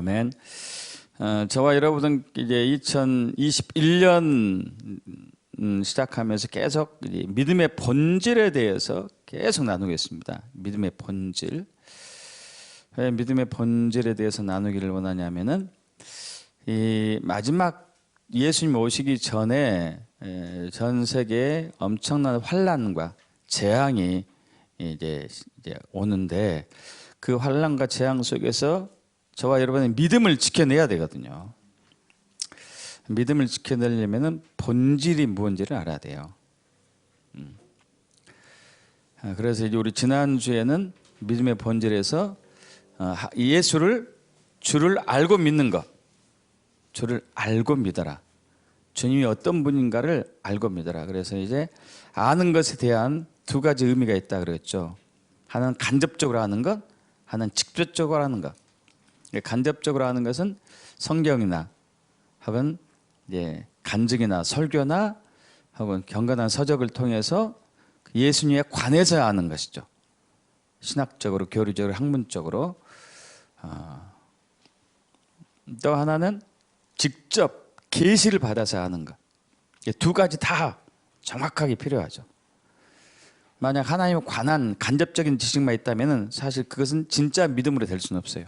아멘. 저와 여러분은 이제 2021년 시작하면서 계속 믿음의 본질에 대해서 계속 나누겠습니다. 믿음의 본질. 왜 믿음의 본질에 대해서 나누기를 원하냐면은 이 마지막 예수님 오시기 전에 전 세계에 엄청난 환난과 재앙이 이제 오는데 그 환난과 재앙 속에서 저와 여러분의 믿음을 지켜내야 되거든요. 믿음을 지켜내려면 본질이 뭔지를 알아야 돼요. 그래서 이제 우리 지난주에는 믿음의 본질에서 주를 알고 믿는 것, 주를 알고 믿어라. 주님이 어떤 분인가를 알고 믿어라. 그래서 이제 아는 것에 대한 두 가지 의미가 있다 그랬죠. 하나는 간접적으로 아는 것, 하나는 직접적으로 아는 것. 간접적으로 아는 것은 성경이나 혹은 이제 간증이나 설교나 혹은 경건한 서적을 통해서 예수님에 관해서 아는 것이죠. 신학적으로, 교리적으로, 학문적으로. 또 하나는 직접 계시를 받아서 아는 것. 두 가지 다 정확하게 필요하죠. 만약 하나님에 관한 간접적인 지식만 있다면 사실 그것은 진짜 믿음으로 될 수는 없어요.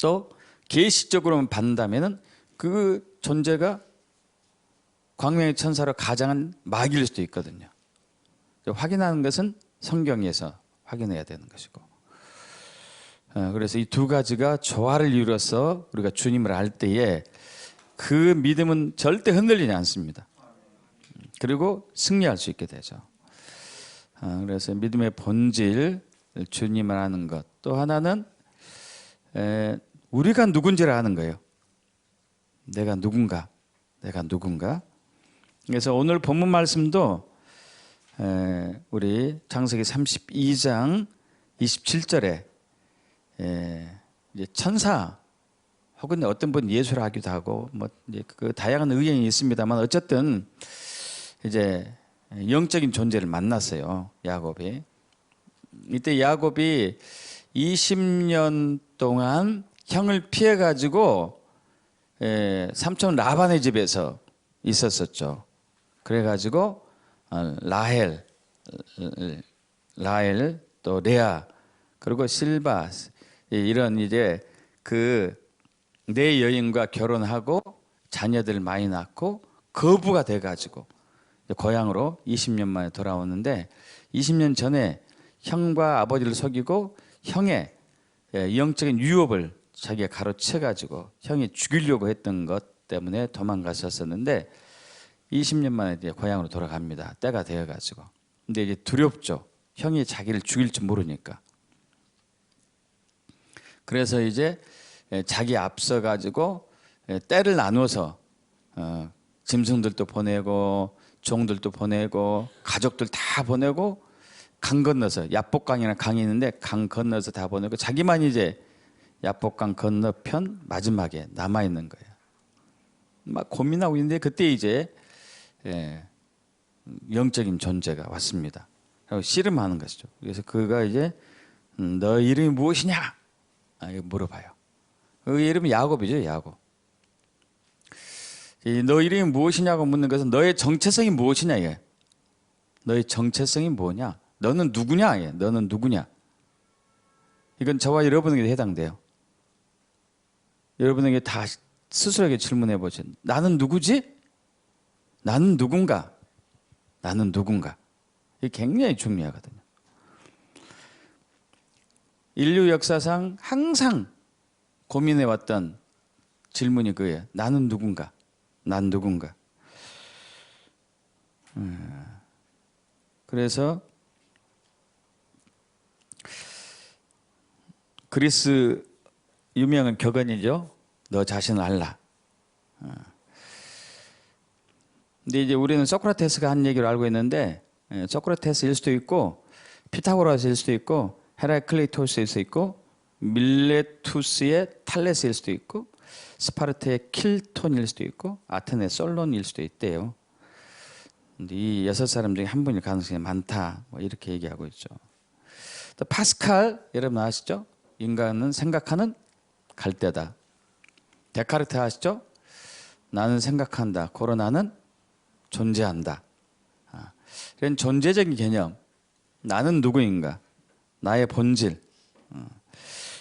또 계시적으로만 받는다면 그 존재가 광명의 천사로 가장한 마귀일 수도 있거든요. 확인하는 것은 성경에서 확인해야 되는 것이고, 그래서 이 두 가지가 조화를 이루어서 우리가 주님을 알 때에 그 믿음은 절대 흔들리지 않습니다. 그리고 승리할 수 있게 되죠. 그래서 믿음의 본질, 주님을 아는 것. 또 하나는 우리가 누군지를 아는 거예요. 내가 누군가. 그래서 오늘 본문 말씀도 우리 창세기 32장 27절에 이제 천사 혹은 어떤 분 예수를 하기도 하고 뭐 이제 그 다양한 의견이 있습니다만 어쨌든 이제 영적인 존재를 만났어요. 야곱이. 이때 야곱이 20년 동안 형을 피해 가지고 삼촌 라반의 집에서 있었었죠. 그래 가지고 라헬 또 레아 그리고 실바 이런 이제 그 네 여인과 결혼하고 자녀들 많이 낳고 거부가 돼 가지고 고향으로 20년 만에 돌아오는데 20년 전에 형과 아버지를 속이고 형의 영적인 유업을 자기가 가로채 가지고 형이 죽이려고 했던 것 때문에 도망갔었는데 20년 만에 이제 고향으로 돌아갑니다. 때가 되어 가지고. 근데 이제 두렵죠. 형이 자기를 죽일 줄 모르니까. 그래서 이제 자기 앞서 가지고 때를 나눠서 짐승들도 보내고 종들도 보내고 가족들 다 보내고 강 건너서 야복강이라는 강이 있는데 강 건너서 다 보내고 자기만 이제 야복강 건너편 마지막에 남아 있는 거예요. 막 고민하고 있는데 그때 이제 영적인 존재가 왔습니다. 그리고 씨름하는 것이죠. 그래서 그가 이제 너 이름이 무엇이냐? 물어봐요. 그 이름이 야곱이죠, 야곱. 너 이름이 무엇이냐고 묻는 것은 너의 정체성이 무엇이냐 이게. 너의 정체성이 뭐냐? 너는 누구냐? 이게. 너는 누구냐? 이건 저와 여러분에게 해당돼요. 여러분에게 다 스스로에게 질문해 보세요. 나는 누구지? 나는 누군가? 나는 누군가? 이게 굉장히 중요하거든요. 인류 역사상 항상 고민해왔던 질문이 그예요. 나는 누군가? 난 누군가? 그래서 그리스 유명한 격언이죠. 너 자신을 알라. 근데 이제 우리는 소크라테스가 한 얘기를 알고 있는데 소크라테스일 수도 있고 피타고라스일 수도 있고 헤라클레이토스일 수도 있고 밀레투스의 탈레스일 수도 있고 스파르타의 킬톤일 수도 있고 아테네 솔론일 수도 있대요. 근데 이 6사람 중에 한 분일 가능성이 많다. 뭐 이렇게 얘기하고 있죠. 또 파스칼 여러분 아시죠? 인간은 생각하는 갈대다. 데카르트 아시죠? 나는 생각한다. 고로 나는 존재한다. 이런 존재적인 개념. 나는 누구인가? 나의 본질.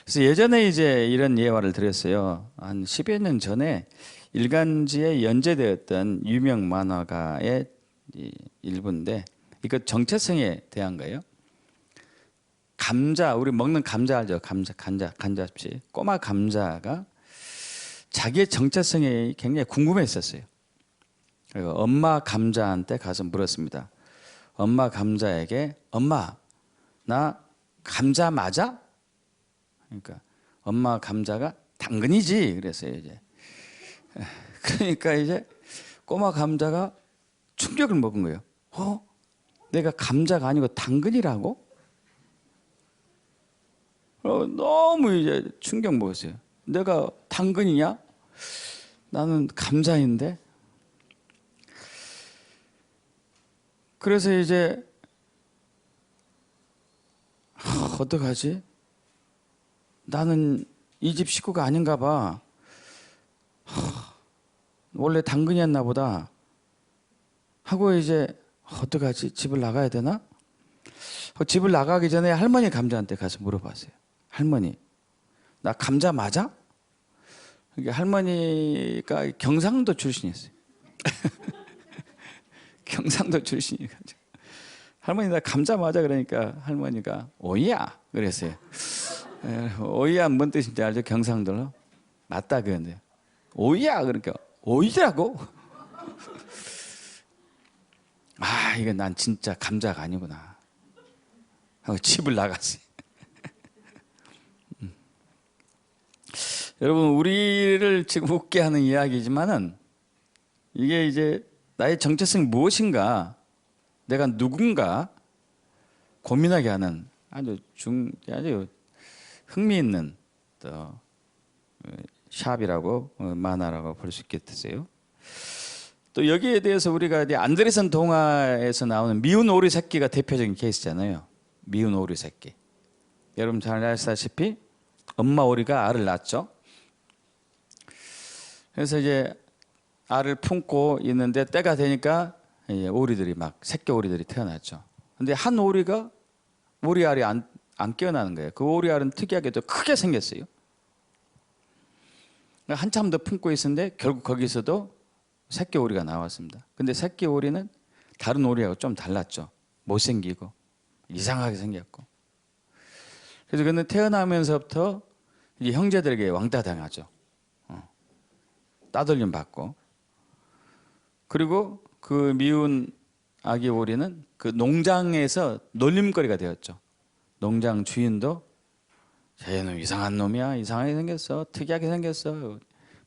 그래서 예전에 이제 이런 예화를 드렸어요. 한 10여 년 전에 일간지에 연재되었던 유명 만화가의 일부인데 이거 정체성에 대한 거예요. 감자, 우리 먹는 감자 알죠? 감자칩. 꼬마 감자가 자기의 정체성에 굉장히 궁금했었어요. 그리고 엄마 감자한테 가서 물었습니다. 엄마 감자에게 엄마 나 감자 맞아? 그러니까 엄마 감자가 당근이지 그랬어요. 이제 그러니까 이제 꼬마 감자가 충격을 먹은 거예요. 내가 감자가 아니고 당근이라고? 너무 이제 충격 먹었어요. 내가 당근이냐? 나는 감자인데. 그래서 이제 어떡하지? 나는 이 집 식구가 아닌가 봐. 원래 당근이었나 보다. 하고 이제 어떡하지? 집을 나가야 되나? 집을 나가기 전에 할머니 감자한테 가서 물어봤어요. 할머니, 나 감자 맞아? 할머니가 경상도 출신이었어요. 경상도 출신이가지고 할머니 나 감자 맞아 그러니까 할머니가 오이야 그랬어요. 오이야 뭔 뜻인지 알죠? 경상도로 맞다 그런데 오이야 그러니까 오이라고? 아 이거 난 진짜 감자가 아니구나 하고 집을 나갔어요. 여러분 우리를 지금 웃게 하는 이야기지만은 이게 이제 나의 정체성이 무엇인가, 내가 누군가 고민하게 하는 아주 흥미있는 또 샵이라고 만화라고 볼 수 있겠어요. 또 여기에 대해서 우리가 이제 안데르센 동화에서 나오는 미운 오리 새끼가 대표적인 케이스잖아요. 미운 오리 새끼. 여러분 잘 아시다시피 엄마 오리가 알을 낳았죠. 그래서 이제 알을 품고 있는데 때가 되니까 오리들이 막 새끼 오리들이 태어났죠. 근데 한 오리가 오리 알이 안 깨어나는 거예요. 그 오리 알은 특이하게도 크게 생겼어요. 한참 더 품고 있었는데 결국 거기서도 새끼 오리가 나왔습니다. 근데 새끼 오리는 다른 오리하고 좀 달랐죠. 못생기고 이상하게 생겼고. 그래서 그는 태어나면서부터 이제 형제들에게 왕따 당하죠. 따돌림 받고. 그리고 그 미운 아기 오리는 그 농장에서 놀림거리가 되었죠. 농장 주인도 쟤는 이상한 놈이야. 이상하게 생겼어. 특이하게 생겼어.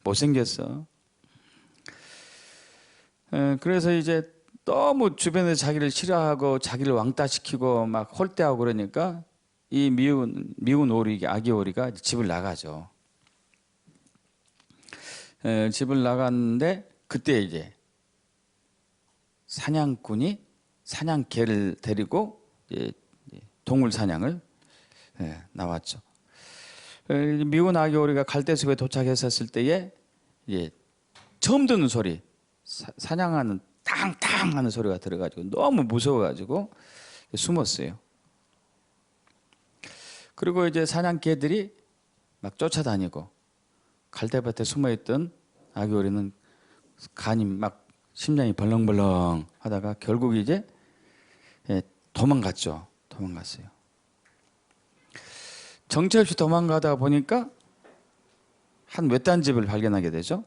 못생겼어. 그래서 이제 너무 주변에서 자기를 싫어하고 자기를 왕따시키고 막 홀대하고 그러니까 이 미운 오리, 아기 오리가 집을 나가죠. 집을 나갔는데 그때 이제 사냥꾼이 사냥개를 데리고 동물 사냥을 나왔죠. 미운 아기 오리가 갈대숲에 도착했었을 때에 처음 듣는 소리, 사냥하는 탕탕 하는 소리가 들어가지고 너무 무서워가지고 숨었어요. 그리고 이제 사냥개들이 막 쫓아다니고 갈대밭에 숨어있던 아기 오리는 간이 막 심장이 벌렁벌렁 하다가 결국 이제 도망갔죠. 도망갔어요. 정처 없이 도망가다 보니까 한 외딴 집을 발견하게 되죠.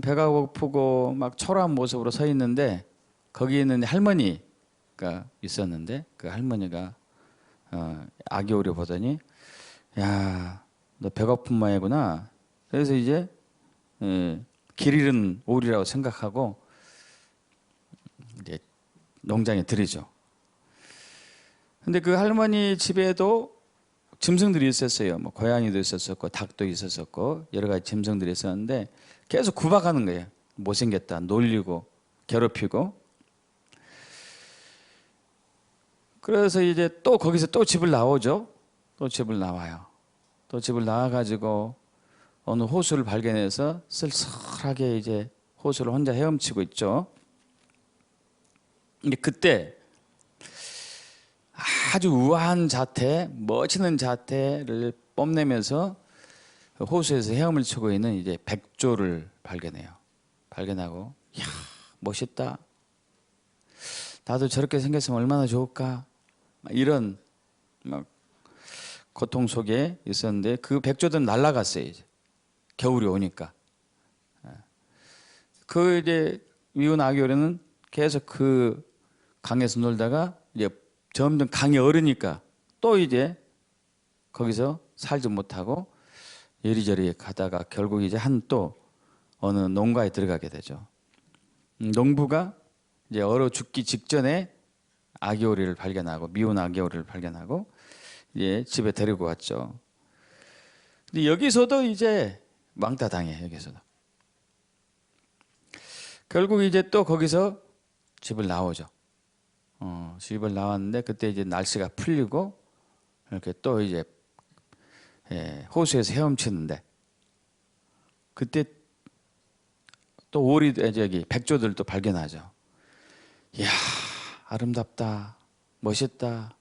배가 고프고 막 초라한 모습으로 서 있는데 거기 있는 할머니가 있었는데 그 할머니가 아기 오리 보더니 야, 너 배고픈 모양이구나. 그래서 이제 길 잃은 오리라고 생각하고 이제 농장에 들이죠. 근데 그 할머니 집에도 짐승들이 있었어요. 뭐 고양이도 있었었고 닭도 있었었고 여러 가지 짐승들이 있었는데 계속 구박하는 거예요. 못생겼다, 놀리고 괴롭히고. 그래서 이제 또 거기서 또 집을 나오죠. 또 집을 나와요. 또 집을 나와가지고 어느 호수를 발견해서 쓸쓸하게 이제 호수를 혼자 헤엄치고 있죠. 근데 그때 아주 우아한 자태, 멋지는 자태를 뽐내면서 호수에서 헤엄을 치고 있는 이제 백조를 발견해요. 발견하고, 이야, 멋있다. 나도 저렇게 생겼으면 얼마나 좋을까. 이런 막 고통 속에 있었는데 그 백조들은 날아갔어요. 이제 겨울이 오니까. 그 이제 미운 아기오리는 계속 그 강에서 놀다가 이제 점점 강이 얼으니까 또 이제 거기서 살지 못하고 이리저리 가다가 결국 이제 한 또 어느 농가에 들어가게 되죠. 농부가 이제 얼어 죽기 직전에 아기오리를 발견하고 미운 아기오리를 발견하고 이제 집에 데리고 왔죠. 근데 여기서도 이제 왕따 당해. 여기서도 결국 이제 또 거기서 집을 나오죠. 집을 나왔는데 그때 이제 날씨가 풀리고 이렇게 또 이제 호수에서 헤엄치는데 그때 또 오리 저기 백조들도 발견하죠. 이야, 아름답다, 멋있다,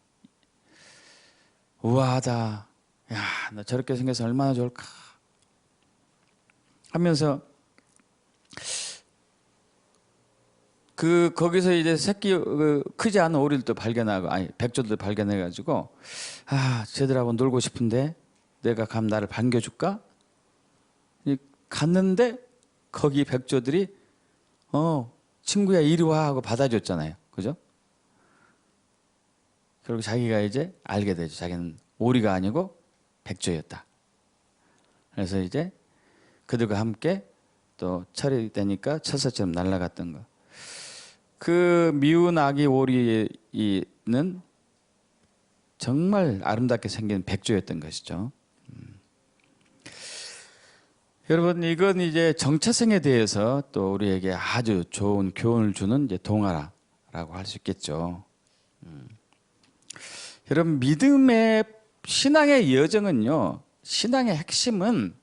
우아하다. 야, 나 저렇게 생겨서 얼마나 좋을까 하면서 거기서 이제 새끼 크지 않은 오리들도 발견하고 아니 백조들 발견해가지고 쟤들하고 놀고 싶은데 내가 가면 나를 반겨줄까? 갔는데 거기 백조들이 친구야 이리 와 하고 받아줬잖아요. 그죠? 결국 자기가 이제 알게 되죠. 자기는 오리가 아니고 백조였다. 그래서 이제 그들과 함께 또 철이 되니까 철새처럼 날아갔던 거. 그 미운 아기 오리는 정말 아름답게 생긴 백조였던 것이죠. 여러분, 이건 이제 정체성에 대해서 또 우리에게 아주 좋은 교훈을 주는 이제 동화라고 할 수 있겠죠. 여러분, 믿음의 신앙의 여정은요, 신앙의 핵심은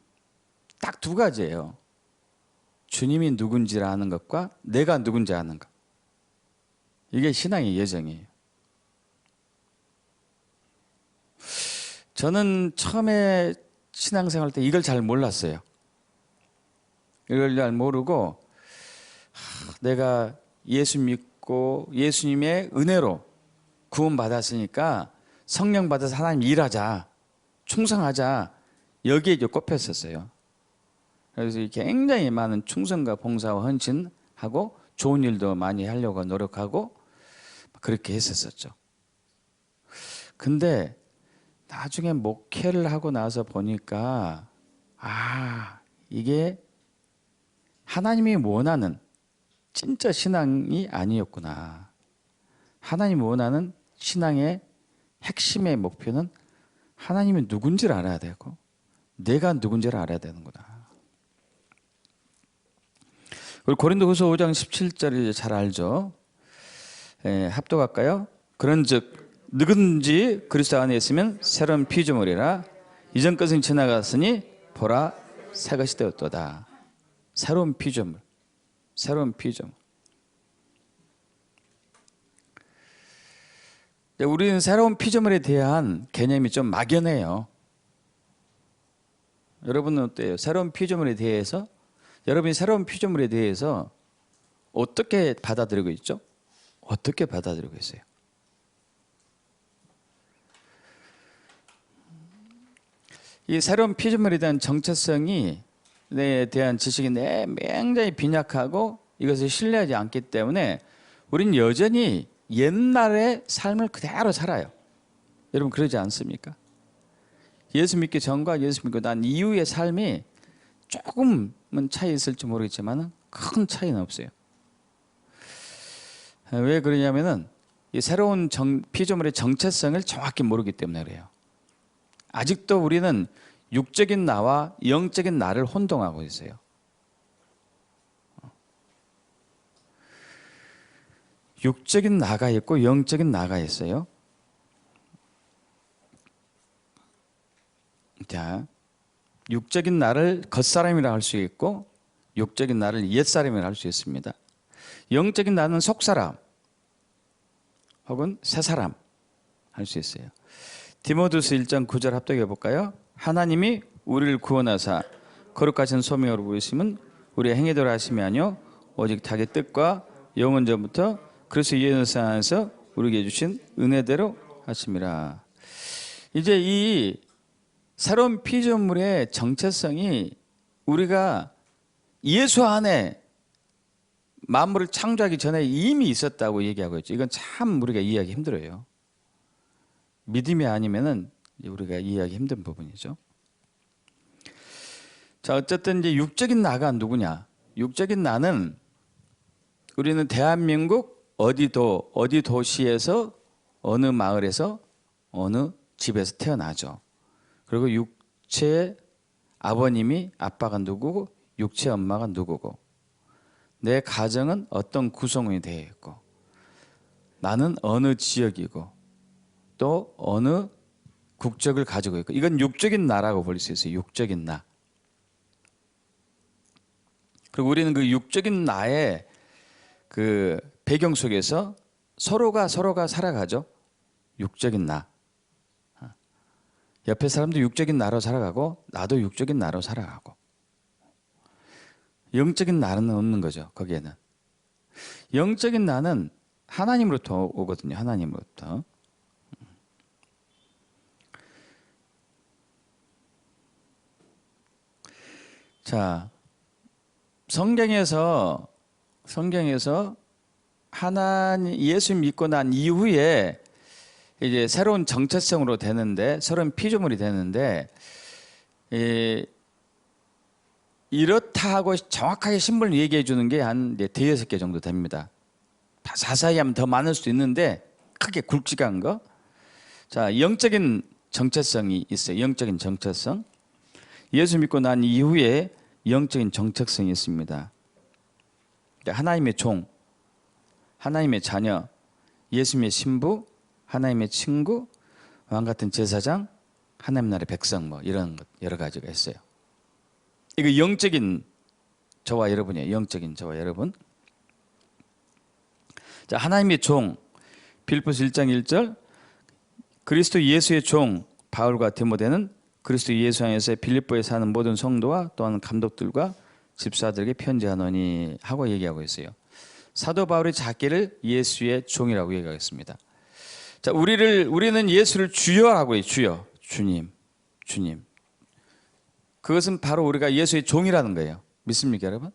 딱 두 가지예요. 주님이 누군지를 아는 것과 내가 누군지 아는 것. 이게 신앙의 여정이에요. 저는 처음에 신앙생활 때 이걸 잘 몰랐어요. 이걸 잘 모르고 내가 예수 믿고 예수님의 은혜로 구원받았으니까 성령 받아서 하나님 일하자, 충성하자, 여기에 이제 꼽혔었어요. 그래서 굉장히 많은 충성과 봉사와 헌신하고 좋은 일도 많이 하려고 노력하고 그렇게 했었었죠. 근데 나중에 목회를 하고 나서 보니까 이게 하나님이 원하는 진짜 신앙이 아니었구나. 하나님이 원하는 신앙의 핵심의 목표는 하나님이 누군지를 알아야 되고 내가 누군지를 알아야 되는구나. 우리 고린도후서 5장 17절을 잘 알죠. 합독할까요? 그런즉 누구든지 그리스도 안에 있으면 새로운 피조물이라 이전 것은 지나갔으니 보라 새 것이 되었도다. 새로운 피조물, 새로운 피조물. 우리는 새로운 피조물에 대한 개념이 좀 막연해요. 여러분은 어때요? 새로운 피조물에 대해서 여러분이 새로운 피조물에 대해서 어떻게 받아들이고 있죠? 어떻게 받아들이고 있어요? 이 새로운 피조물에 대한 정체성이 에 대한 지식이 굉장히 빈약하고 이것을 신뢰하지 않기 때문에 우리는 여전히 옛날의 삶을 그대로 살아요. 여러분 그러지 않습니까? 예수 믿기 전과 예수 믿고 난 이후의 삶이 조금은 차이 있을지 모르겠지만 큰 차이는 없어요. 왜 그러냐면은 이 새로운 피조물의 정체성을 정확히 모르기 때문에 그래요. 아직도 우리는 육적인 나와 영적인 나를 혼동하고 있어요. 육적인 나가 있고 영적인 나가 있어요. 자, 육적인 나를 겉사람이라 할 수 있고 육적인 나를 옛사람이라 할 수 있습니다. 영적인 나는 속사람 혹은 새사람 할 수 있어요. 디모데후서 1장 9절 합독해 볼까요? 하나님이 우리를 구원하사 거룩하신 소명으로 부르심은 우리의 행위대로 하심이 아니요 오직 자기 뜻과 영원 전부터 그리스도 예수 안에서 우리에게 주신 은혜대로 하심이라. 이제 이 새로운 피조물의 정체성이 우리가 예수 안에 만물을 창조하기 전에 이미 있었다고 얘기하고 있죠. 이건 참 우리가 이해하기 힘들어요. 믿음이 아니면은 우리가 이해하기 힘든 부분이죠. 자, 어쨌든 이제 육적인 나가 누구냐? 육적인 나는 우리는 대한민국 어디 도시에서 어느 마을에서 어느 집에서 태어나죠. 그리고 육체의 아버님이 아빠가 누구고 육체 엄마가 누구고 내 가정은 어떤 구성원이 되어 있고 나는 어느 지역이고 또 어느 국적을 가지고 있고 이건 육적인 나라고 볼 수 있어요. 육적인 나. 그리고 우리는 그 육적인 나의 그 배경 속에서 서로가 살아가죠. 육적인 나. 옆에 사람도 육적인 나로 살아가고 나도 육적인 나로 살아가고 영적인 나는 없는 거죠. 거기에는 영적인 나는 하나님으로부터 오거든요. 하나님으로부터. 자, 성경에서 하나님 예수 믿고 난 이후에 이제 새로운 정체성으로 되는데 새로운 피조물이 되는데 이렇다 하고 정확하게 신분을 얘기해 주는 게 한 대여섯 개 정도 됩니다. 자세히 하면 더 많을 수도 있는데 크게 굵직한 거. 자, 영적인 정체성이 있어요. 영적인 정체성. 예수 믿고 난 이후에 영적인 정체성이 있습니다. 하나님의 종, 하나님의 자녀, 예수님의 신부, 하나님의 친구, 왕 같은 제사장, 하나님 나라의 백성 뭐 이런 것 여러 가지가 있어요. 이거 영적인 저와 여러분이에요. 영적인 저와 여러분. 자, 하나님의 종, 빌립보서 1장 1절 그리스도 예수의 종 바울과 디모데는 그리스도 예수 안에서 빌립보에 사는 모든 성도와 또한 감독들과 집사들에게 편지하노니 하고 얘기하고 있어요. 사도 바울이 자기를 예수의 종이라고 얘기하겠습니다. 자, 우리는 예수를 주여라고 해요. 주여, 주님. 그것은 바로 우리가 예수의 종이라는 거예요. 믿습니까, 여러분?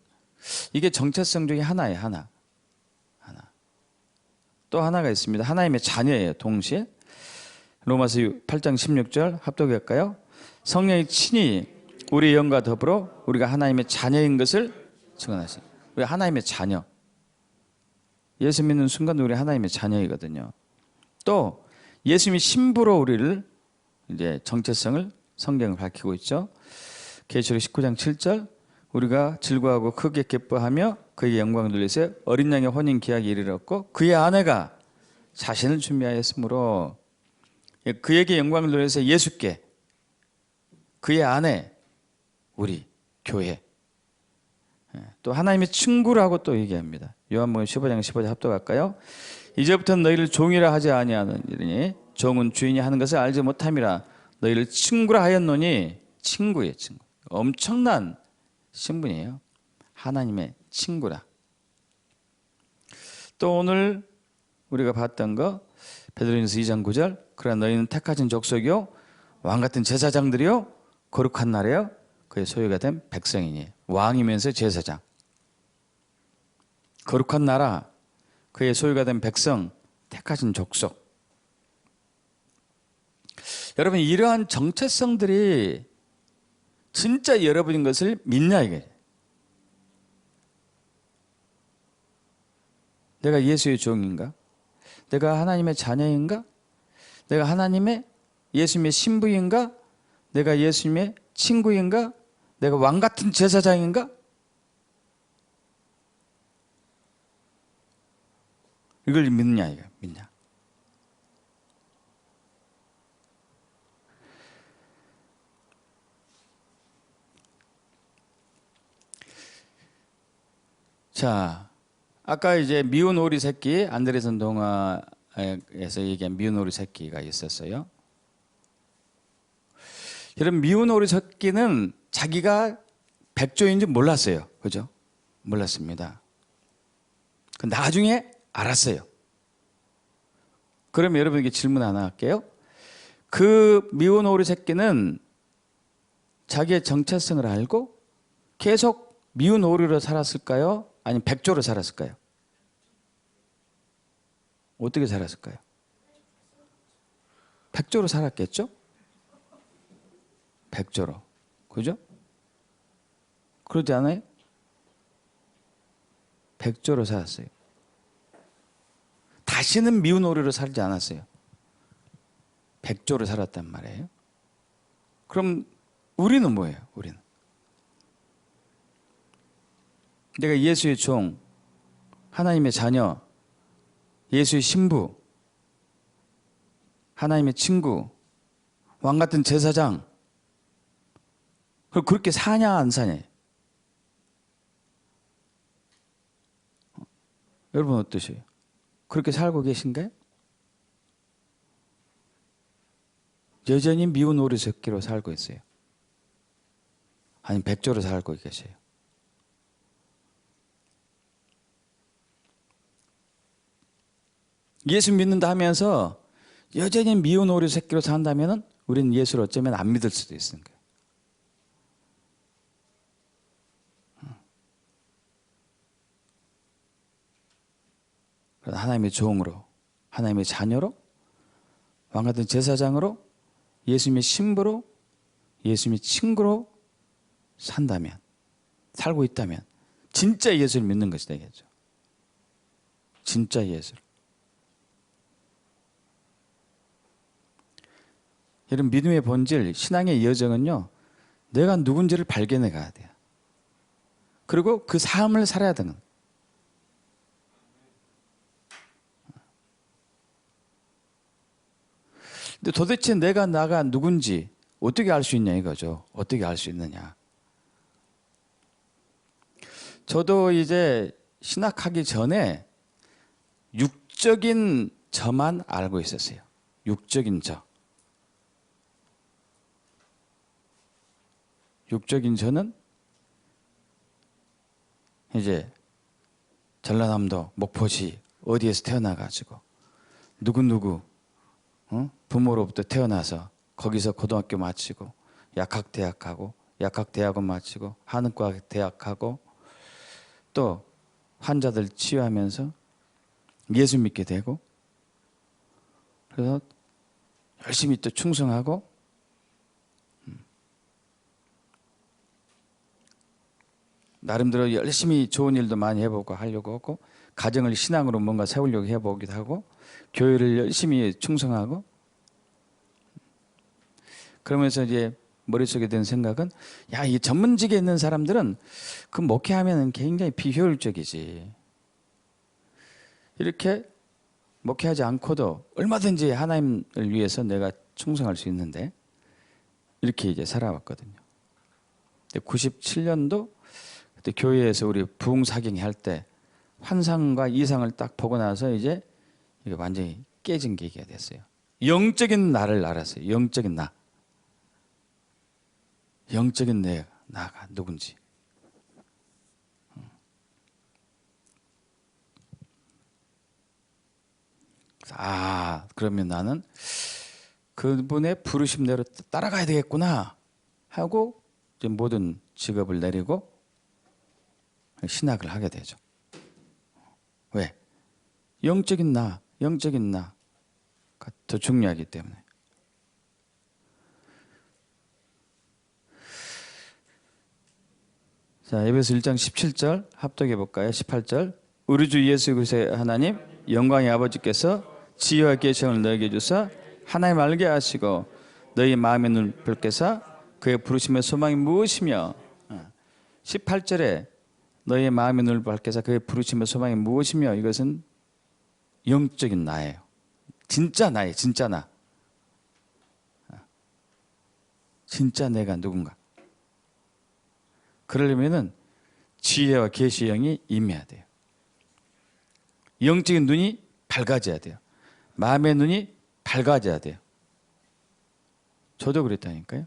이게 정체성 중에 하나예요, 하나. 또 하나가 있습니다. 하나님의 자녀예요, 동시에. 로마서 8장 16절 합독할까요? 성령이 친히 우리의 영과 더불어 우리가 하나님의 자녀인 것을 증언하시니. 우리 하나님의 자녀. 예수 믿는 순간 우리 하나님의 자녀이거든요. 또 예수님이 신부로 우리를 이제 정체성을 성경을 밝히고 있죠. 계시록 19장 7절 우리가 즐거워하고 크게 기뻐하며 그에게 영광을 돌리세 어린 양의 혼인 기약이 이르렀고 그의 아내가 자신을 준비하였으므로 그에게 영광을 돌리세 예수께 그의 아내 우리 교회 또 하나님의 친구라고 또 얘기합니다. 요한복음 15장 15절 합독할까요? 이제부터는 너희를 종이라 하지 아니하느니 종은 주인이 하는 것을 알지 못함이라 너희를 친구라 하였노니 친구예요. 친구. 엄청난 신분이에요. 하나님의 친구라. 또 오늘 우리가 봤던 거 베드로전서 2장 9절 그러나 너희는 택하신 족속이요 왕같은 제사장들이요 거룩한 나라요 그의 소유가 된 백성이니 왕이면서 제사장 거룩한 나라 그의 소유가 된 백성 택하신 족속. 여러분 이러한 정체성들이 진짜 여러분인 것을 믿냐 이게. 내가 예수의 종인가? 내가 하나님의 자녀인가? 내가 하나님의 예수님의 신부인가? 내가 예수님의 친구인가? 내가 왕 같은 제사장인가? 이걸 믿냐 이거 믿냐? 자, 아까 이제 미운 오리 새끼, 안데르센 동화에서 얘기한 미운 오리 새끼가 있었어요. 여러분, 미운 오리 새끼는 자기가 백조인지 몰랐어요. 그죠? 몰랐습니다. 나중에 알았어요. 그럼 여러분에게 질문 하나 할게요. 그 미운 오리 새끼는 자기의 정체성을 알고 계속 미운 오리로 살았을까요? 아니면 백조로 살았을까요? 어떻게 살았을까요? 백조로 살았겠죠? 백조로. 그죠? 그러지 않아요? 백조로 살았어요. 다시는 미운 오리로 살지 않았어요. 백조로 살았단 말이에요. 그럼 우리는 뭐예요? 우리는 내가 예수의 종, 하나님의 자녀, 예수의 신부, 하나님의 친구, 왕 같은 제사장. 그렇게 사냐 안 사냐? 여러분 어떠세요? 그렇게 살고 계신가요? 여전히 미운 오리 새끼로 살고 있어요. 아니면 백조로 살고 계세요. 예수 믿는다 하면서 여전히 미운 오리 새끼로 산다면 우리는 예수를 어쩌면 안 믿을 수도 있는 거예요. 하나님의 종으로, 하나님의 자녀로, 왕같은 제사장으로, 예수님의 신부로, 예수님의 친구로 산다면, 살고 있다면 진짜 예수를 믿는 것이 되겠죠. 진짜 예수를. 여러분, 믿음의 본질, 신앙의 여정은요, 내가 누군지를 발견해 가야 돼요. 그리고 그 삶을 살아야 되는. 근데 도대체 나가 누군지 어떻게 알 수 있냐 이거죠. 어떻게 알 수 있느냐. 저도 이제 신학하기 전에 육적인 저만 알고 있었어요. 육적인 저. 육적인 저는 이제 전라남도 목포시 어디에서 태어나가지고 누구 부모로부터 태어나서 거기서 고등학교 마치고 약학대학하고 약학대학원 마치고 한의과 대학하고 또 환자들 치유하면서 예수 믿게 되고 그래서 열심히 또 충성하고 나름대로 열심히 좋은 일도 많이 해보고 하려고 하고 가정을 신앙으로 뭔가 세우려고 해보기도 하고 교회를 열심히 충성하고 그러면서 이제 머릿속에 드는 생각은 야, 이 전문직에 있는 사람들은 그 목회하면 굉장히 비효율적이지. 이렇게 목회하지 않고도 얼마든지 하나님을 위해서 내가 충성할 수 있는데 이렇게 이제 살아왔거든요. 97년도 그때 교회에서 우리 부흥사경회 할 때 환상과 이상을 딱 보고 나서 이제 이게 완전히 깨진 계기가 됐어요. 영적인 나를 알았어요. 영적인 나. 영적인 나가 누군지. 그러면 나는 그분의 부르심대로 따라가야 되겠구나 하고 이제 모든 직업을 내리고 신학을 하게 되죠. 왜? 영적인 나가 더 중요하기 때문에. 자, 에베소 1장 17절 합독해 볼까요? 18절. 우리 주 예수 그리스도의 하나님 영광의 아버지께서 지혜와 계시를 너에게 주사 하나님 알게 하시고 너희 마음의 눈을 밝게사 그의 부르심의 소망이 무엇이며 18절에 너희 마음의 눈을 밝게사 그의 부르심의 소망이 무엇이며 이것은 영적인 나예요. 진짜 나예요. 진짜 나. 진짜 내가 누군가. 그러려면은 지혜와 계시의 영이 임해야 돼요. 영적인 눈이 밝아져야 돼요. 마음의 눈이 밝아져야 돼요. 저도 그랬다니까요.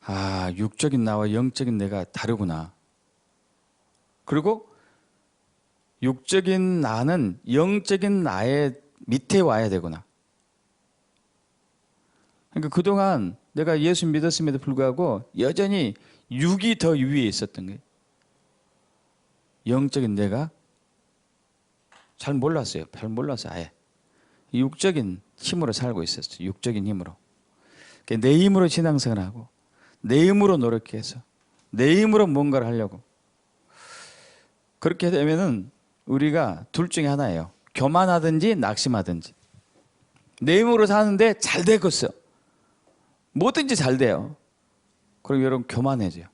아, 육적인 나와 영적인 내가 다르구나. 그리고 육적인 나는 영적인 나의 밑에 와야 되구나. 그러니까 그동안 내가 예수 믿었음에도 불구하고 여전히 육이 더 위에 있었던 거예요. 영적인 내가 잘 몰랐어요. 잘 몰라서 아예 육적인 힘으로 살고 있었어요. 육적인 힘으로. 내 힘으로 신앙생활을 하고 내 힘으로 노력해서 내 힘으로 뭔가를 하려고. 그렇게 되면은 우리가 둘 중에 하나예요. 교만하든지 낙심하든지. 내 힘으로 사는데 잘 되겠어. 뭐든지 잘 돼요. 그럼 여러분 교만해져요.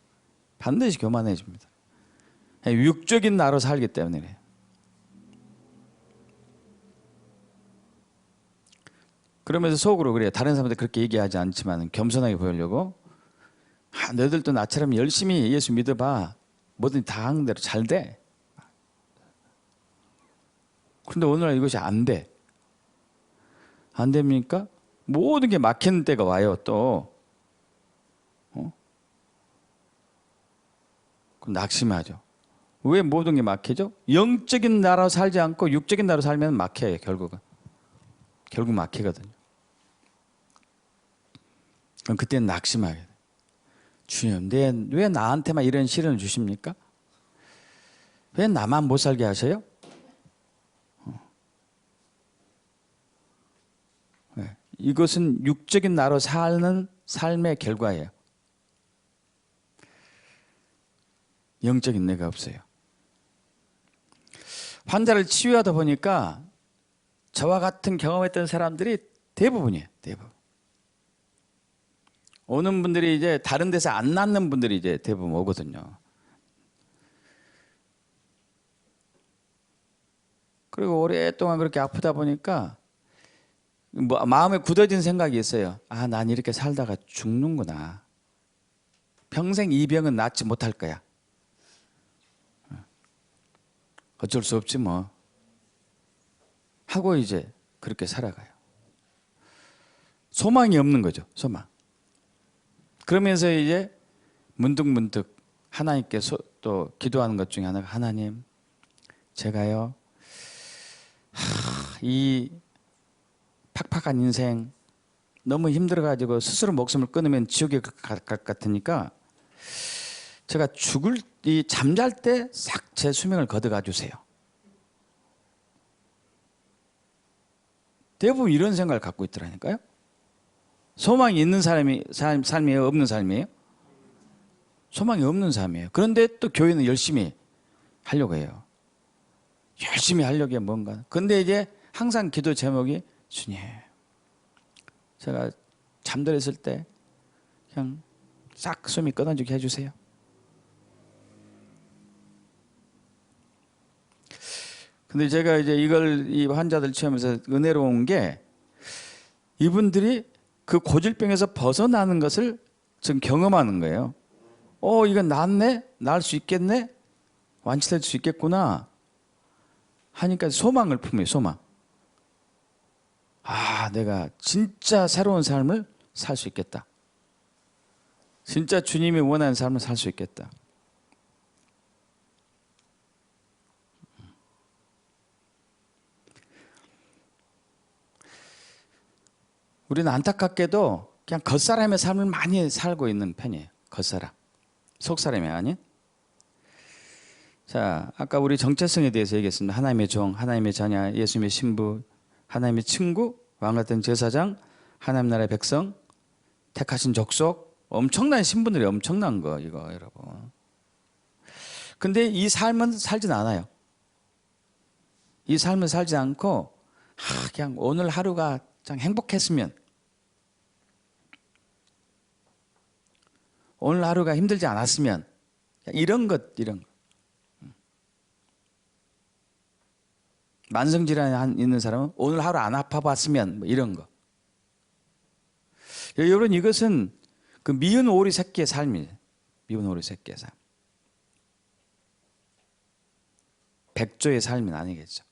반드시 교만해집니다. 육적인 나로 살기 때문에 그래요. 그러면서 속으로 그래요. 다른 사람들 그렇게 얘기하지 않지만 겸손하게 보이려고. 아, 너희들도 나처럼 열심히 예수 믿어봐. 뭐든지 다 하는 대로 잘 돼. 그런데 오늘날 이것이 안 돼. 안 됩니까? 모든 게 막히는 때가 와요, 또. 그럼 낙심하죠. 왜 모든 게 막히죠? 영적인 나라로 살지 않고 육적인 나라로 살면 막혀요, 결국은. 결국 막히거든요. 그럼 그때는 낙심하게 돼요. 주님, 왜 나한테만 이런 시련을 주십니까? 왜 나만 못 살게 하셔요? 네. 이것은 육적인 나로 사는 삶의 결과예요. 영적인 내가 없어요. 환자를 치유하다 보니까 저와 같은 경험했던 사람들이 대부분이에요. 대부분. 오는 분들이 이제 다른 데서 안 낫는 분들이 이제 대부분 오거든요. 그리고 오랫동안 그렇게 아프다 보니까 마음에 굳어진 생각이 있어요. 아, 난 이렇게 살다가 죽는구나. 평생 이 병은 낫지 못할 거야. 어쩔 수 없지 뭐. 하고 이제 그렇게 살아가요. 소망이 없는 거죠. 소망. 그러면서 이제 문득문득 하나님께 또 기도하는 것 중에 하나가 하나님, 제가요 이 팍팍한 인생 너무 힘들어가지고 스스로 목숨을 끊으면 지옥에 갈 것 같으니까 제가 잠잘 때 싹 제 수명을 걷어가 주세요. 대부분 이런 생각을 갖고 있더라니까요. 소망이 있는 삶이에요? 없는 삶이에요? 소망이 없는 삶이에요. 그런데 또 교회는 열심히 하려고 해요. 열심히 하려고 해 뭔가. 근데 이제 항상 기도 제목이 주님, 제가 잠들었을 때 그냥 싹 숨이 끊어지게 해주세요. 근데 제가 이제 이 환자들 치료하면서 은혜로운 게 이분들이 그 고질병에서 벗어나는 것을 지금 경험하는 거예요. 이건 낫네? 나을 수 있겠네? 완치될 수 있겠구나. 하니까 소망을 품어요, 소망. 아, 내가 진짜 새로운 삶을 살 수 있겠다. 진짜 주님이 원하는 삶을 살 수 있겠다. 우리는 안타깝게도 그냥 겉사람의 삶을 많이 살고 있는 편이에요. 겉사람. 속사람이 아닌. 자, 아까 우리 정체성에 대해서 얘기했습니다. 하나님의 종, 하나님의 자녀, 예수님의 신부, 하나님의 친구, 왕같은 제사장, 하나님 나라의 백성, 택하신 족속. 엄청난 신분들이 엄청난 거 이거 여러분. 근데 이 삶은 살진 않아요. 이 삶은 살지 않고 그냥 오늘 하루가 참 행복했으면, 오늘 하루가 힘들지 않았으면, 이런 것. 만성 질환이 있는 사람은 오늘 하루 안 아파봤으면 뭐 이런 거. 여러분 이것은 그 미운 오리 새끼의 삶이에요. 미운 오리 새끼의 삶. 백조의 삶은 아니겠죠.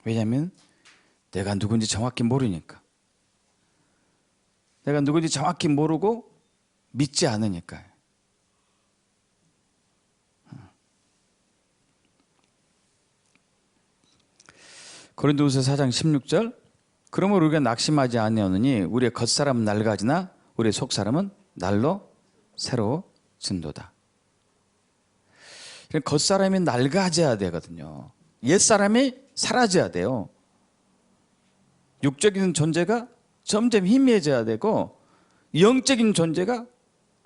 왜냐하면 내가 누군지 정확히 모르니까. 내가 누군지 정확히 모르고 믿지 않으니까요. 고린도후서 4장 16절 그러므로 우리가 낙심하지 아니하노니 우리의 겉사람은 낡아지나 우리의 속사람은 날로 새로워진도다. 겉사람이 낡아져야 되거든요. 옛사람이 사라져야 돼요. 육적인 존재가 점점 희미해져야 되고 영적인 존재가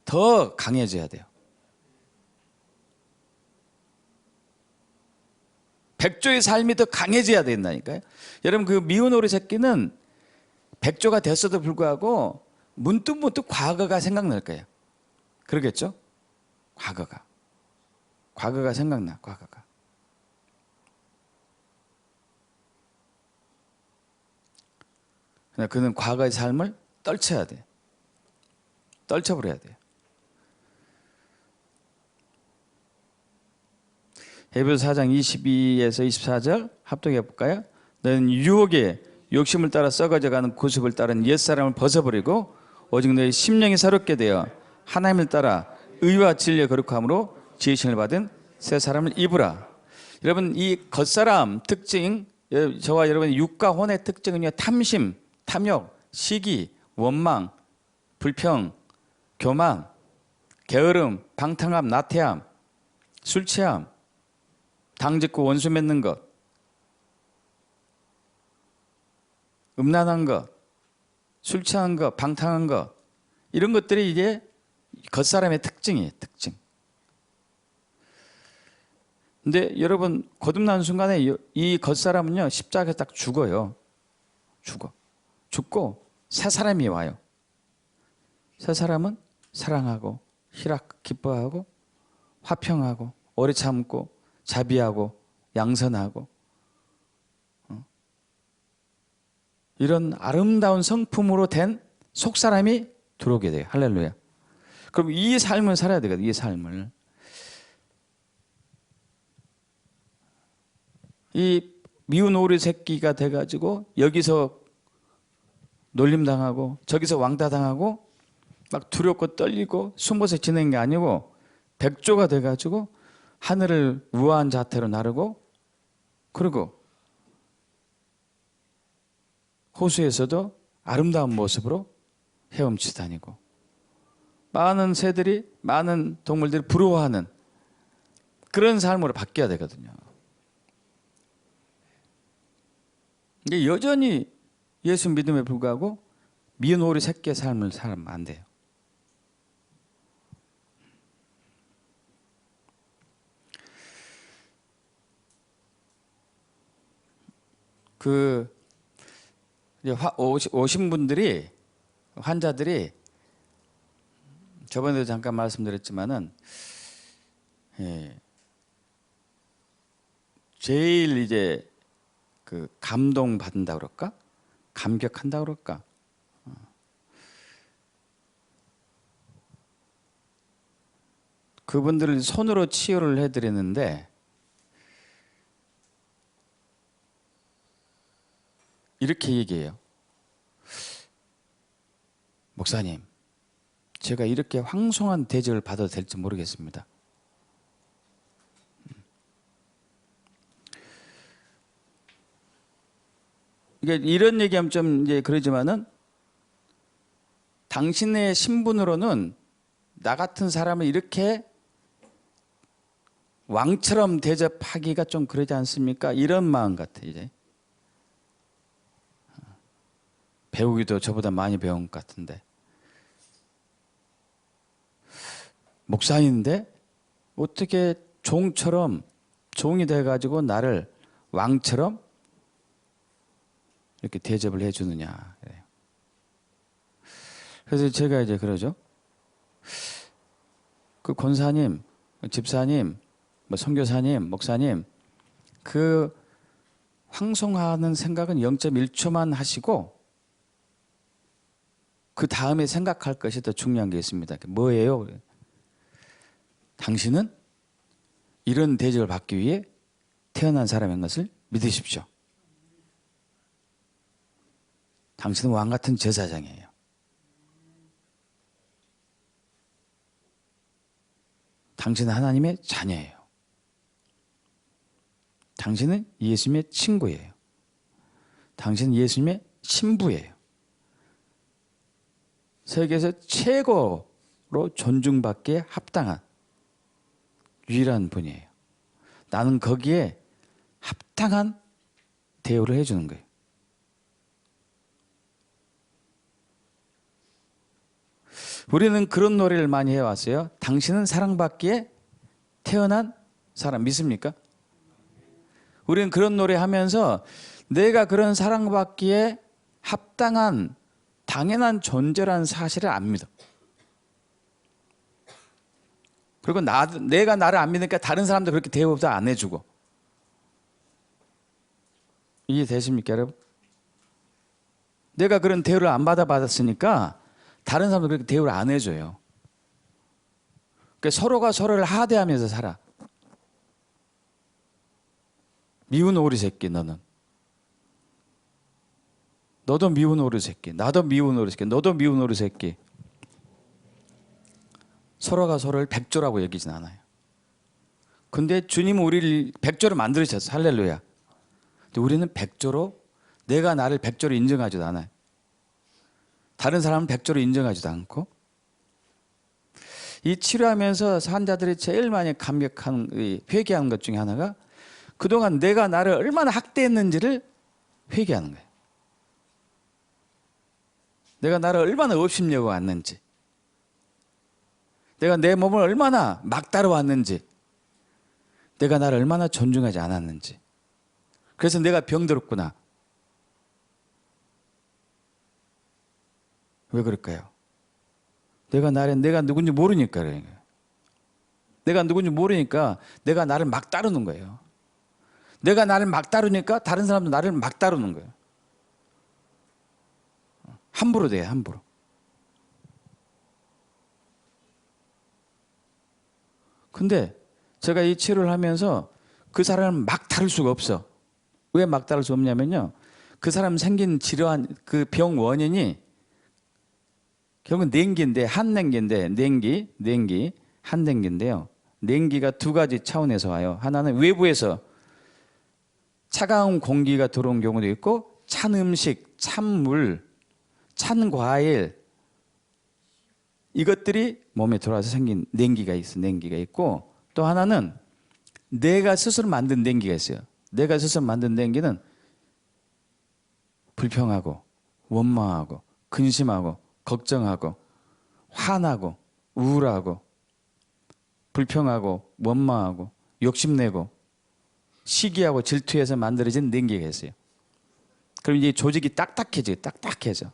더 강해져야 돼요. 백조의 삶이 더 강해져야 된다니까요. 여러분 그 미운 오리 새끼는 백조가 됐어도 불구하고 문득 과거가 생각날 거예요. 그러겠죠? 과거가 생각나. 과거가. 그는 과거의 삶을 떨쳐야 돼. 떨쳐버려야 돼요. 헤브리서 4장 22에서 24절 합독해 볼까요? 너는 유혹에 욕심을 따라 썩어져가는 구습을 따른 옛사람을 벗어버리고 오직 너의 심령이 새롭게 되어 하나님을 따라 의와 진리의 거룩함으로 지으심을 받은 새 사람을 입으라. 여러분 이 겉사람 특징, 저와 여러분의 육과 혼의 특징은요, 탐심, 탐욕, 시기, 원망, 불평, 교만, 게으름, 방탕함, 나태함, 술 취함, 당짓고 원수 맺는 것, 음란한 것, 술 취한 것, 방탕한 것, 이런 것들이 이제 겉사람의 특징이에요. 특징. 근데 여러분 거듭나는 순간에 이 겉사람은요 십자가에 딱 죽어요. 죽고 새 사람이 와요. 새 사람은 사랑하고 희락 기뻐하고 화평하고 오래 참고 자비하고 양선하고 이런 아름다운 성품으로 된 속사람이 들어오게 돼요. 할렐루야. 그럼 이 삶을 살아야 되거든요. 이 삶을. 이 미운 오리 새끼가 돼가지고 여기서 놀림당하고 저기서 왕따당하고 막 두렵고 떨리고 숨어서 지내는 게 아니고 백조가 돼가지고 하늘을 우아한 자태로 나르고 그리고 호수에서도 아름다운 모습으로 헤엄치 다니고 많은 새들이 많은 동물들이 부러워하는 그런 삶으로 바뀌어야 되거든요. 이게 여전히 예수 믿음에 불구하고 미운 오리 새끼의 삶을 살면 안 돼요. 오신 분들이 환자들이 저번에도 잠깐 말씀드렸지만은 제일 이제 그 감동 받는다 그럴까? 감격한다 그럴까? 그분들을 손으로 치유를 해드리는데 이렇게 얘기해요. 목사님, 제가 이렇게 황송한 대접을 받아도 될지 모르겠습니다. 이게 이런 얘기하면 좀 이제 그러지만은 당신의 신분으로는 나 같은 사람을 이렇게 왕처럼 대접하기가 좀 그러지 않습니까? 이런 마음 같아 이제. 배우기도 저보다 많이 배운 것 같은데. 목사인데 어떻게 종처럼 종이 돼가지고 나를 왕처럼 이렇게 대접을 해주느냐. 그래서 제가 이제 그러죠. 그 권사님, 집사님, 뭐 선교사님, 목사님, 그 황송하는 생각은 0.1초만 하시고 그 다음에 생각할 것이 더 중요한 게 있습니다. 뭐예요? 당신은 이런 대접을 받기 위해 태어난 사람인 것을 믿으십시오. 당신은 왕 같은 제사장이에요. 당신은 하나님의 자녀예요. 당신은 예수님의 친구예요. 당신은 예수님의 신부예요. 세계에서 최고로 존중받기에 합당한 유일한 분이에요. 나는 거기에 합당한 대우를 해주는 거예요. 우리는 그런 노래를 많이 해왔어요. 당신은 사랑받기에 태어난 사람 믿습니까? 우리는 그런 노래 하면서 내가 그런 사랑받기에 합당한 당연한 존재라는 사실을 안 믿어. 그리고 내가 나를 안 믿으니까 다른 사람도 그렇게 대우도 안 해주고. 이해되십니까, 여러분? 내가 그런 대우를 안 받았으니까 다른 사람도 그렇게 대우를 안 해줘요. 그러니까 서로가 서로를 하대하면서 살아. 미운 오리 새끼 너는. 너도 미운 오리 새끼. 나도 미운 오리 새끼. 너도 미운 오리 새끼. 서로가 서로를 백조라고 여기진 않아요. 근데 주님은 우리를 백조로 만들으셨어. 할렐루야. 근데 우리는 백조로, 내가 나를 백조로 인정하지도 않아요. 다른 사람은 백조로 인정하지도 않고. 이 치료하면서 환자들이 제일 많이 회개하는 것 중에 하나가 그동안 내가 나를 얼마나 학대했는지를 회개하는 거예요. 내가 나를 얼마나 업심여고 왔는지, 내가 내 몸을 얼마나 막다르 왔는지, 내가 나를 얼마나 존중하지 않았는지. 그래서 내가 병들었구나. 왜 그럴까요? 내가 누군지 모르니까 그래요. 내가 누군지 모르니까 내가 나를 막 다루는 거예요. 내가 나를 막 다루니까 다른 사람도 나를 막 다루는 거예요. 함부로 돼요, 함부로. 근데 제가 이 치료를 하면서 그 사람을 막 다룰 수가 없어. 왜 막 다룰 수 없냐면요. 그 사람 생긴 질환, 그 병 원인이 결국은 냉기인데, 한냉기인데, 한냉기인데요. 냉기가 두 가지 차원에서 와요. 하나는 외부에서 차가운 공기가 들어온 경우도 있고, 찬 음식, 찬 물, 찬 과일, 이것들이 몸에 들어와서 생긴 냉기가 있고, 또 하나는 내가 스스로 만든 냉기가 있어요. 내가 스스로 만든 냉기는 불평하고, 원망하고, 근심하고, 걱정하고, 화나고, 우울하고, 불평하고, 원망하고, 욕심내고, 시기하고 질투해서 만들어진 냉기가 있어요. 그럼 이제 조직이 딱딱해져.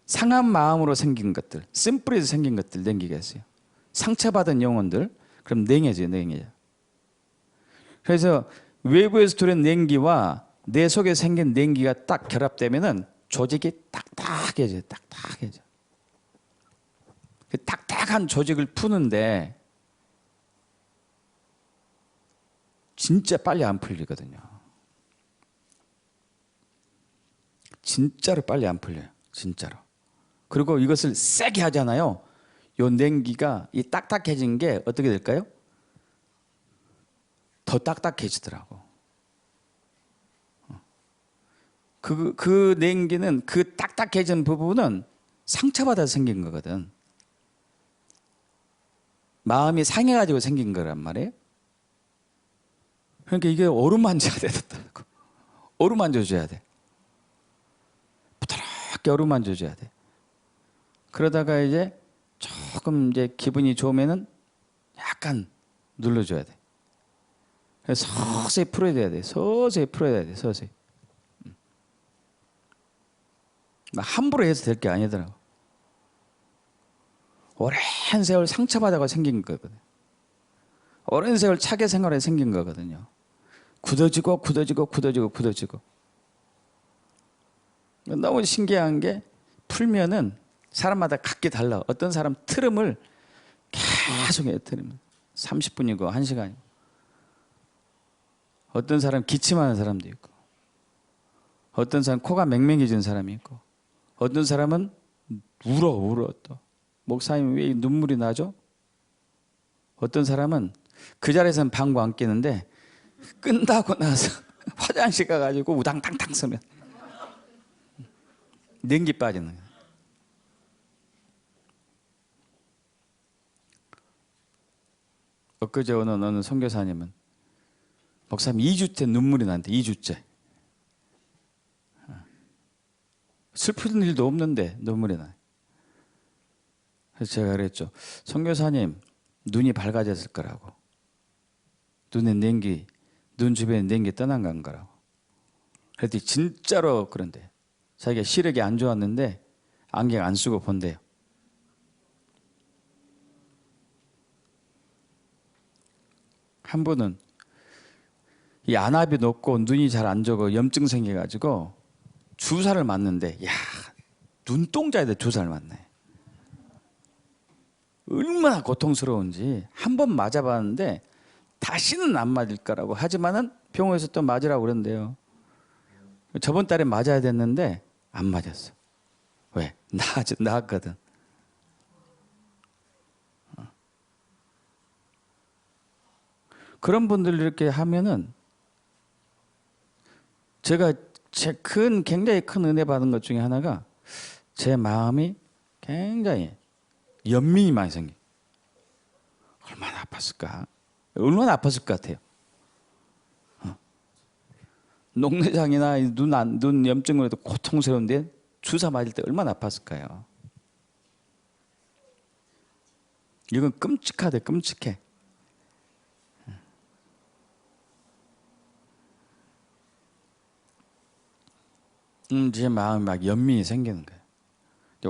상한 마음으로 생긴 것들, 심플해서 생긴 것들 냉기가 있어요. 상처받은 영혼들, 그럼 냉해져요. 그래서 외부에서 들어온 냉기와 내 속에 생긴 냉기가 딱 결합되면은 조직이 딱딱해져. 그 딱딱한 조직을 푸는데 진짜 빨리 안 풀리거든요. 진짜로 빨리 안 풀려요. 진짜로. 그리고 이것을 세게 하잖아요. 요 냉기가 이 딱딱해진 게 어떻게 될까요? 더 딱딱해지더라고. 그 냉기는 그 딱딱해진 부분은 상처받아서 생긴 거거든. 마음이 상해가지고 생긴 거란 말이에요. 그러니까 이게 어루만져야 되더라고. 어루만져줘야 돼. 부드럽게 어루만져줘야 돼. 그러다가 이제 조금 이제 기분이 좋으면은 약간 눌러줘야 돼. 그래서 서서히 풀어야 돼. 서서히. 막 함부로 해서 될 게 아니더라고. 오래 오랜 세월 상처받아가 생긴 거거든요. 오랜 세월 차게 생활에 생긴 거거든요. 굳어지고 굳어지고 굳어지고 굳어지고. 너무 신기한 게 풀면은 사람마다 각기 달라. 어떤 사람 트름을 계속 해요. 트름을. 30분이고 1시간이고. 어떤 사람 기침하는 사람도 있고. 어떤 사람 코가 맹맹해진 사람이 있고. 어떤 사람은 울어 또. 목사님 왜 눈물이 나죠? 어떤 사람은 그 자리에서는 방구 안 끼는데 끈다고 나서 화장실 가가지고 우당탕탕 서면 냉기 빠지는 거예요. 엊그제 오는 어느 선교사님은 목사님 2주째 눈물이 난대. 2주째. 슬픈 일도 없는데 눈물이 나요. 그래서 제가 그랬죠. 선교사님 눈이 밝아졌을 거라고. 눈에 냉기, 눈 주변에 냉기 떠난 거라고. 그랬더니 진짜로 그런데 자기가 시력이 안 좋았는데 안경 안 쓰고 본대요. 한 분은 이 안압이 높고 눈이 잘 안 좋고 염증 생겨가지고 주사를 맞는데 야 눈동자에다 주사를 맞네. 얼마나 고통스러운지 한 번 맞아봤는데 다시는 안 맞을 거라고 하지만은 병원에서 또 맞으라고 그런대요. 저번 달에 맞아야 됐는데 안 맞았어. 왜? 나았거든. 그런 분들 이렇게 하면은 제가 굉장히 큰 은혜 받은 것 중에 하나가 제 마음이 굉장히 연민이 많이 생겨. 얼마나 아팠을까? 얼마나 아팠을 것 같아요. 녹내장이나 눈 염증으로 해도 고통스러운데 주사 맞을 때 얼마나 아팠을까요? 이건 끔찍하대, 끔찍해. 제 마음에 막 연민이 생기는 거예요.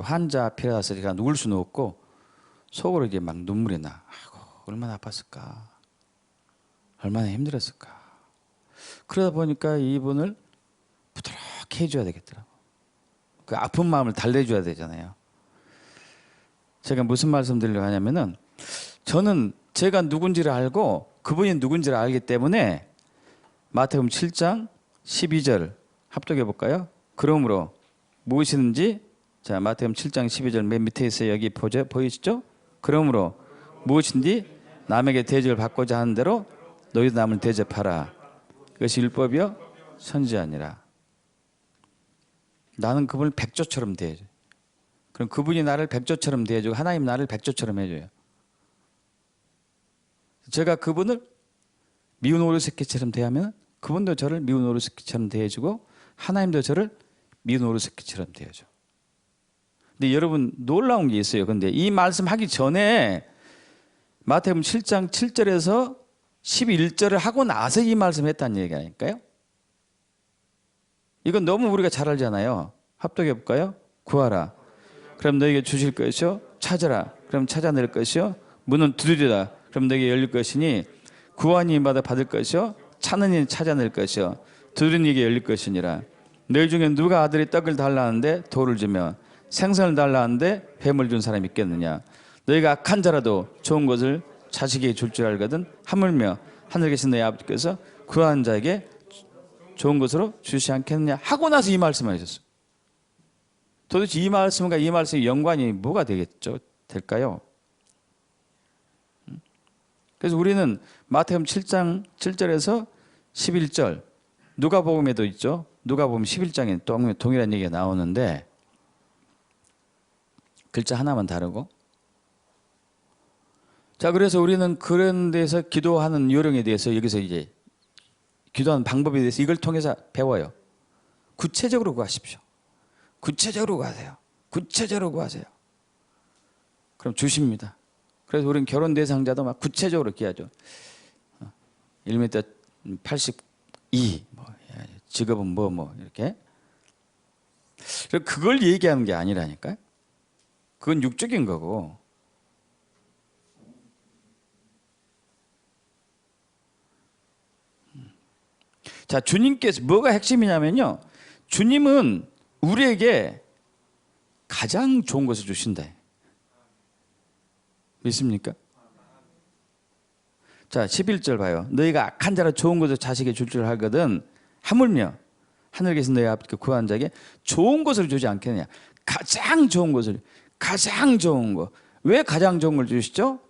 환자 앞에 가서 제가 누울 수는 없고 속으로 이제 막 눈물이 나. 아이고, 얼마나 아팠을까. 얼마나 힘들었을까. 그러다 보니까 이분을 부드럽게 해줘야 되겠더라고. 그 아픈 마음을 달래줘야 되잖아요. 제가 무슨 말씀 드리려고 하냐면은 저는 제가 누군지를 알고 그분이 누군지를 알기 때문에 마태복음 7장 12절 합독해 볼까요? 그러므로 무엇이든지 자 마태복음 7장 12절 맨 밑에 있어요. 여기 보이시죠? 그러므로 무엇인지 남에게 대접을 받고자 하는 대로 너희도 남을 대접하라. 그것이 율법이요 선지자니라. 나는 그분을 백조처럼 대해줘. 그럼 그분이 나를 백조처럼 대해주고 하나님 나를 백조처럼 해줘요. 제가 그분을 미운 오르새끼처럼 대하면 그분도 저를 미운 오르새끼처럼 대해주고 하나님도 저를 미운 오르새끼처럼 대해줘. 근데 여러분 놀라운 게 있어요. 근데 이 말씀하기 전에 마태복음 7장 7절에서 11절을 하고 나서 이 말씀했다는 얘기 아닐까요? 이건 너무 우리가 잘 알잖아요. 합독해 볼까요? 구하라. 그럼 너에게 주실 것이요. 찾아라. 그럼 찾아낼 것이요. 문은 두드리라. 그럼 너에게 열릴 것이니 구하니 받을 것이요. 찾으니 찾아낼 것이요. 두드리는 이에게 열릴 것이니라. 너희 중에 누가 아들이 떡을 달라는데 돌을 주며 생선을 달라는데 뱀을 준 사람이 있겠느냐. 너희가 악한 자라도 좋은 것을 자식에게 줄 줄 알거든 하물며 하늘에 계신 너희 아버지께서 구하는 자에게 좋은 것으로 주시지 않겠느냐 하고 나서 이 말씀을 하셨어요. 도대체 이 말씀과 이 말씀의 연관이 뭐가 될까요? 그래서 우리는 마태복음 7장 7절에서 11절 누가복음에도 있죠. 누가복음 11장에 동일한 얘기가 나오는데 글자 하나만 다르고 자 그래서 우리는 그런 데서 기도하는 요령에 대해서 여기서 이제 기도하는 방법에 대해서 이걸 통해서 배워요. 구체적으로 구하십시오. 구체적으로 구하세요. 구체적으로 구하세요. 그럼 주십니다. 그래서 우리는 결혼 대상자도 막 구체적으로 기하죠. 1m 82, 직업은 뭐 이렇게. 그걸 얘기하는 게 아니라니까요. 그건 육적인 거고 자, 주님께서 뭐가 핵심이냐면요. 주님은 우리에게 가장 좋은 것을 주신다. 믿습니까? 자, 11절 봐요. 너희가 악한 자로 좋은 것을 자식에게 줄 줄 알거든 하물며 하늘에 계신 너희 아버지께 구한 자에게 좋은 것을 주지 않겠느냐. 가장 좋은 것을, 가장 좋은 거. 왜 가장 좋은 걸 주시죠?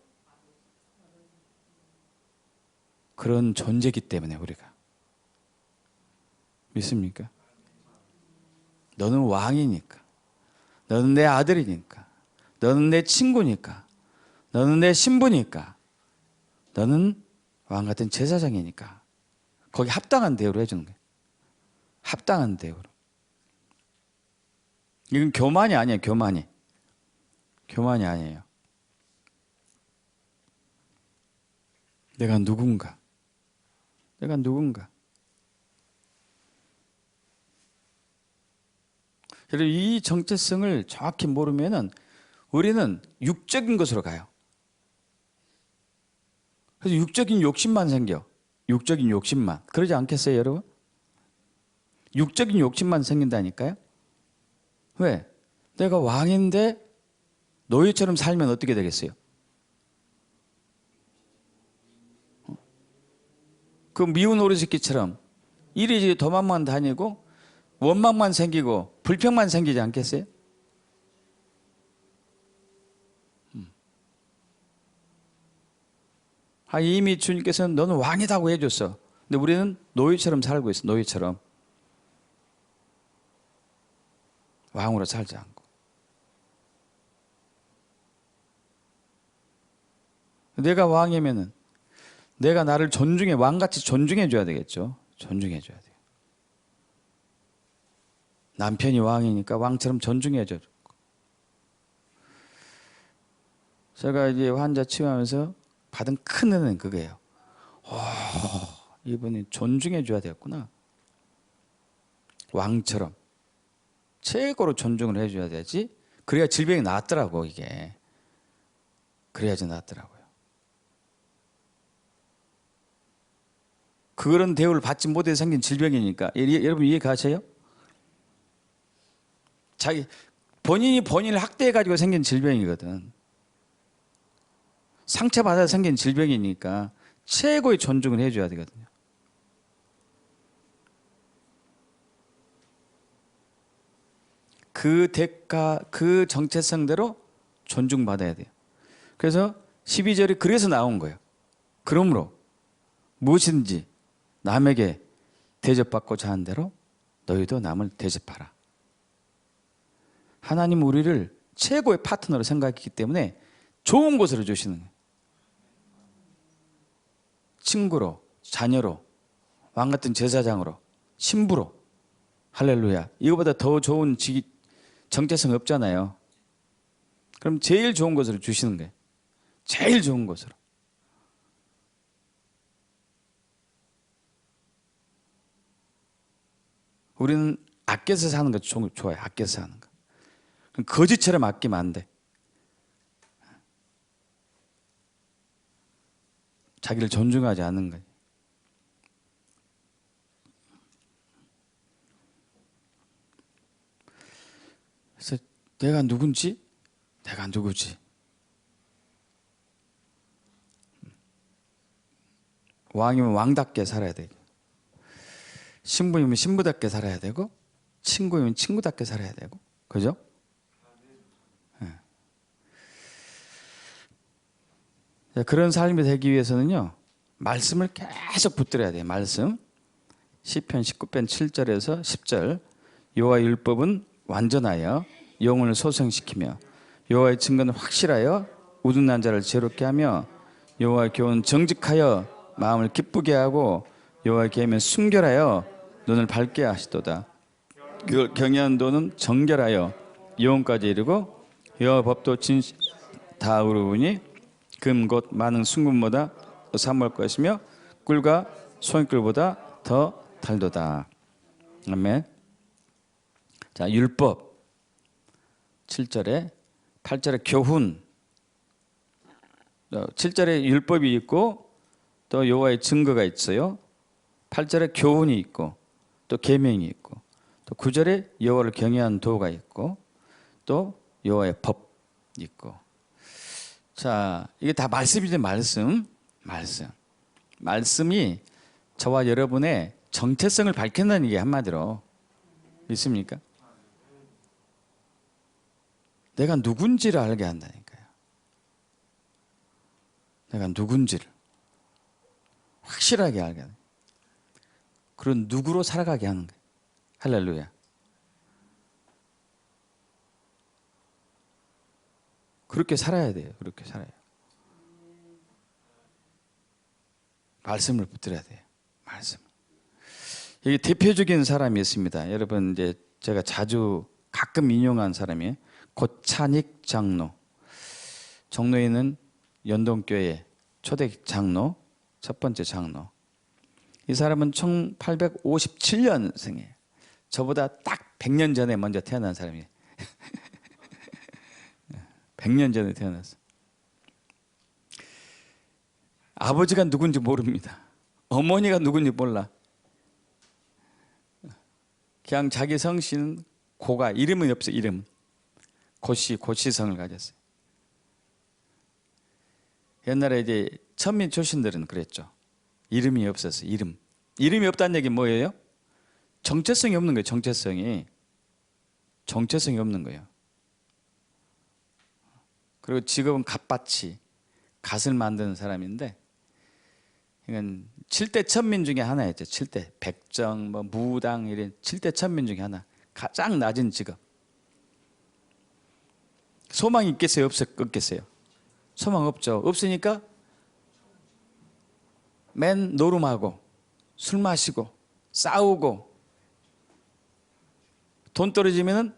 그런 존재이기 때문에 우리가. 믿습니까? 너는 왕이니까. 너는 내 아들이니까. 너는 내 친구니까. 너는 내 신부니까. 너는 왕 같은 제사장이니까. 거기 합당한 대우를 해주는 거예요. 합당한 대우로. 이건 교만이 아니에요. 교만이. 교만이 아니에요. 내가 누군가. 내가 누군가. 여러분, 이 정체성을 정확히 모르면은 우리는 육적인 것으로 가요. 그래서 육적인 욕심만 생겨. 육적인 욕심만. 그러지 않겠어요, 여러분? 육적인 욕심만 생긴다니까요. 왜? 내가 왕인데 노예처럼 살면 어떻게 되겠어요? 그 미운 오리새끼처럼 이리저리 도망만 다니고 원망만 생기고 불평만 생기지 않겠어요? 이미 주님께서는 너는 왕이라고 해줬어. 근데 우리는 노예처럼 살고 있어. 노예처럼. 왕으로 살지 않고. 내가 왕이면은 내가 나를 존중해, 왕같이 존중해 줘야 되겠죠. 존중해 줘야 돼요. 남편이 왕이니까 왕처럼 존중해 줘. 제가 이제 환자 치유하면서 받은 큰 은혜는 그거예요. 이분이 존중해 줘야 되겠구나. 왕처럼. 최고로 존중을 해줘야 되지. 그래야 질병이 낫더라고, 이게. 그래야지 낫더라고요. 그런 대우를 받지 못해 생긴 질병이니까. 여러분 이해 가세요? 본인이 본인을 학대해가지고 생긴 질병이거든. 상처받아서 생긴 질병이니까 최고의 존중을 해줘야 되거든요. 그 대가, 그 정체성대로 존중받아야 돼요. 그래서 12절이 그래서 나온 거예요. 그러므로 무엇인지 남에게 대접받고자 하는 대로 너희도 남을 대접하라. 하나님 우리를 최고의 파트너로 생각했기 때문에 좋은 곳으로 주시는 거예요. 친구로, 자녀로, 왕같은 제사장으로, 신부로. 할렐루야. 이거보다 더 좋은 정체성 없잖아요. 그럼 제일 좋은 곳으로 주시는 거예요. 제일 좋은 곳으로. 우리는 아껴서 사는 거 좋아요. 아껴서 사는 거. 거지처럼 아끼면 안 돼. 자기를 존중하지 않는 거예요. 그래서 내가 누군지, 내가 누구지. 왕이면 왕답게 살아야 되고, 신부이면 신부답게 살아야 되고, 친구이면 친구답게 살아야 되고, 그죠? 네. 그런 삶이 되기 위해서는요, 말씀을 계속 붙들어야 돼요. 말씀. 시편 19편 7절에서 10절. 여호와의 율법은 완전하여 영혼을 소생시키며 여호와의 증거는 확실하여 우둔한 자를 지혜롭게 하며 여호와의 교훈은 정직하여 마음을 기쁘게 하고 여호와의 계명은 순결하여 눈을 밝게 하시도다. 경외하는 도는 정결하여 영혼까지 이르고 여호와 법도 진실 다 의로우니 금 곧 많은 순금보다 더 사모할 것이며 꿀과 소금꿀보다 더 달도다. 아멘. 자, 율법 7절에 8절에 교훈. 7절에 율법이 있고 또 여호와의 증거가 있어요. 8절에 교훈이 있고 또 계명이 있고 또 9절에 여호와를 경외하는 도가 있고 또 여호와의 법 있고. 자, 이게 다 말씀이죠. 말씀이 저와 여러분의 정체성을 밝힌다는 게 한마디로 있습니까? 내가 누군지를 알게 한다니까요. 내가 누군지를 확실하게 알게 하는, 그런 누구로 살아가게 하는 거예요. 할렐루야. 그렇게 살아야 돼요. 그렇게 살아요. 말씀을 붙들어야 돼요. 말씀. 여기 대표적인 사람이 있습니다. 여러분, 이제 제가 자주 가끔 인용한 사람이 고찬익 장로. 종로에 있는 연동교회 초대 장로, 첫 번째 장로. 이 사람은 1857년생이에요. 저보다 딱 100년 전에 먼저 태어난 사람이에요. 100년 전에 태어났어. 아버지가 누군지 모릅니다. 어머니가 누군지 몰라. 그냥 자기 성씨는 고가, 이름은 없어요. 이름. 고씨성을 가졌어요. 옛날에 이제 천민 출신들은 그랬죠. 이름이 없었어요. 이름이 없다는 얘기 뭐예요? 정체성이 없는 거예요. 정체성이 없는 거예요. 그리고 직업은 갓밭이, 갓을 만드는 사람인데, 이건 7대 천민 중에 하나였죠. 7대 백정, 뭐 무당 이런 7대 천민 중에 하나. 가장 낮은 직업. 소망이 있겠어요? 없겠어요? 소망 없죠. 없으니까 맨 노름하고 술 마시고 싸우고 돈 떨어지면은